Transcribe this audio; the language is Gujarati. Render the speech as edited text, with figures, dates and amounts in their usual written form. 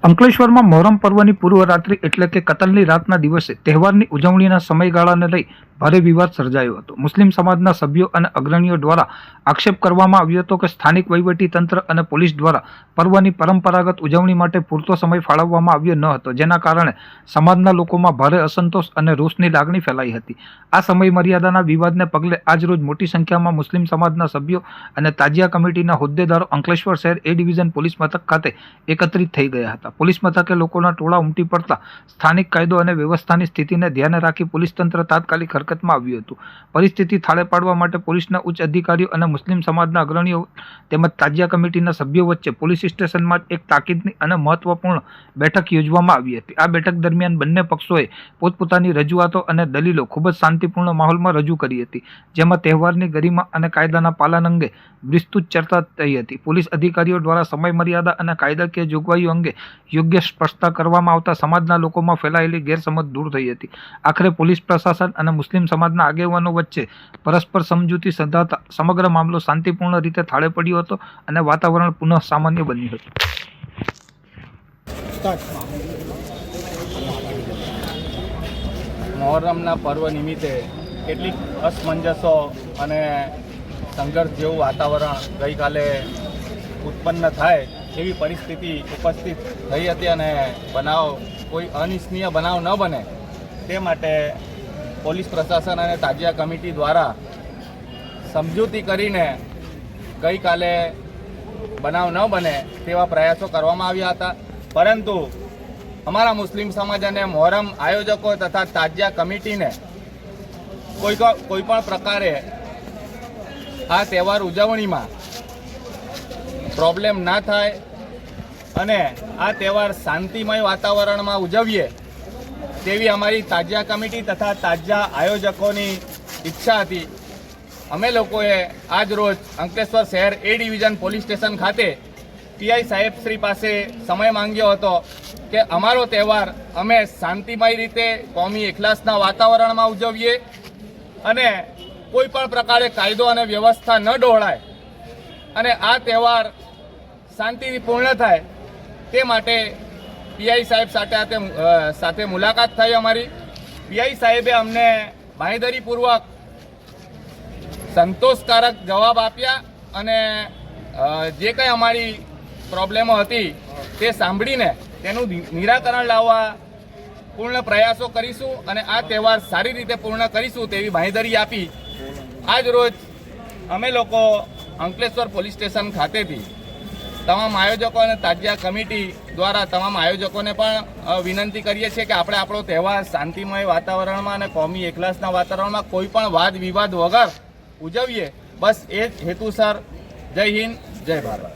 અંકલેશ્વરમાં મોહરમ પર્વની પૂર્વ રાત્રિ એટલે કે કતલની રાતના દિવસે તહેવારની ઉજવણીના સમયગાળાને લઈ ભારે વિવાદ સર્જાયો હતો. મુસ્લિમ સમાજના સભ્યો અને અગ્રણીઓ દ્વારા આક્ષેપ કરવામાં આવ્યો હતો કે સ્થાનિક વહીવટી તંત્ર અને પોલીસ દ્વારા પર્વની પરંપરાગત ઉજવણી માટે પૂરતો સમય ફાળવવામાં આવ્યો ન હતો, જેના કારણે સમાજના લોકોમાં ભારે અસંતોષ અને રોષની લાગણી ફેલાઈ હતી. આ સમય મર્યાદાના વિવાદને પગલે આજરોજ મોટી સંખ્યામાં મુસ્લિમ સમાજના સભ્યો અને તાજિયા કમિટીના હોદ્દેદારો અંકલેશ્વર શહેર એ ડિવિઝન પોલીસ મથક ખાતે એકત્રિત થઈ ગયા હતા. પોલીસ મથકે લોકોના ટોળા ઉમટી પડતા સ્થાનિક કાયદો અને વ્યવસ્થાની સ્થિતિને ધ્યાને રાખી પોલીસ તંત્ર તાત્કાલિક હરકતમાં આવ્યું હતું. પરિસ્થિતિ થાળે પાડવા માટે પોલીસના ઉચ્ચ અધિકારીઓ અને મુસ્લિમ સમાજના અગ્રણીઓ તેમજ તાજિયા કમિટીના સભ્યો વચ્ચે પોલીસ સ્ટેશનમાં એક તાકીદની અને મહત્વપૂર્ણ બેઠક યોજવામાં આવી હતી. આ બેઠક દરમિયાન બંને પક્ષોએ પોતપોતાની રજૂઆતો અને દલીલો ખૂબ જ શાંતિપૂર્ણ માહોલમાં રજૂ કરી હતી, જેમાં તહેવારની ગરિમા અને કાયદાના પાલન અંગે વિસ્તૃત ચર્ચા થઈ હતી. પોલીસ અધિકારીઓ દ્વારા સમય મર્યાદા અને કાયદાકીય જોગવાઈઓ અંગે યોગ્ય સ્પષ્ટતા કરવામાં આવતા સમાજના લોકોમાં ફેલાયેલી ગેરસમજ દૂર થઈ હતી. આખરે પોલીસ પ્રશાસન અને મુસ્લિમ સમાજના આગેવાનો વચ્ચે પરસ્પર સમજૂતી સધાતા સમગ્ર મામલો શાંતિપૂર્ણ રીતે થાળે પડ્યો હતો અને વાતાવરણ પુનઃ સામાન્ય બન્યું હતું. મોહરમના પર્વ નિમિત્તે કેટલીક અસમંજસો અને સંઘર્ષ જેવું વાતાવરણ ગઈકાલે ઉત્પન્ન થાય એવી પરિસ્થિતિ ઉપસ્થિત થઈ હતી અને કોઈ અનિચ્છનીય બનાવ ન બને તે માટે પોલીસ પ્રશાસન અને તાજિયા કમિટી દ્વારા સમજૂતી કરીને ગઈકાલે બનાવ ન બને તેવા પ્રયાસો કરવામાં આવ્યા હતા. પરંતુ અમારા મુસ્લિમ સમાજ અને મોહરમ આયોજકો તથા તાજિયા કમિટીને કોઈ પણ પ્રકારે આ તહેવાર ઉજવણીમાં પ્રોબ્લેમ ના થાય અને આ તહેવાર શાંતિમય વાતાવરણમાં ઉજવીએ તેવી અમારી તાજિયા કમિટી તથા તાજિયા આયોજકોની ઈચ્છા હતી. અમે લોકોએ આજ રોજ અંકલેશ્વર શહેર એ ડિવિઝન પોલીસ સ્ટેશન ખાતે પીઆઈ સાહેબ શ્રી પાસે સમય માંગ્યો હતો કે અમારો તહેવાર અમે શાંતિમય રીતે કોમી એખલાસના વાતાવરણમાં ઉજવીએ અને કોઈ પણ પ્રકારે કાયદો અને વ્યવસ્થા ન ડહોળાય અને આ તહેવાર શાંતિથી પૂર્ણ થાય તે માટે પીઆઈ સાહેબ સાથે મુલાકાત થઈ અમારી. પીઆઈ સાહેબે અમને બાંહેધરીપૂર્વક સંતોષકારક જવાબ આપ્યા અને જે કંઈ અમારી પ્રોબ્લેમો હતી તે સાંભળીને તેનું નિરાકરણ લાવવા પૂર્ણ પ્રયાસો કરીશું અને આ તહેવાર સારી રીતે પૂર્ણ કરીશું તેવી બાંહેધરી આપી. આજ રોજ અમે લોકો અંકલેશ્વર પોલીસ સ્ટેશન ખાતેથી તમામ આયોજકો અને તાજિયા કમિટી દ્વારા તમામ આયોજકોને પણ વિનંતી કરીએ છીએ કે આપણે આપણો તહેવાર શાંતિમય વાતાવરણમાં અને કોમી એકલાસના વાતાવરણમાં કોઈ પણ વાદ વિવાદ વગર ઉજવીએ. બસ એ જ હેતુસર. જય હિન્દ, જય ભારત.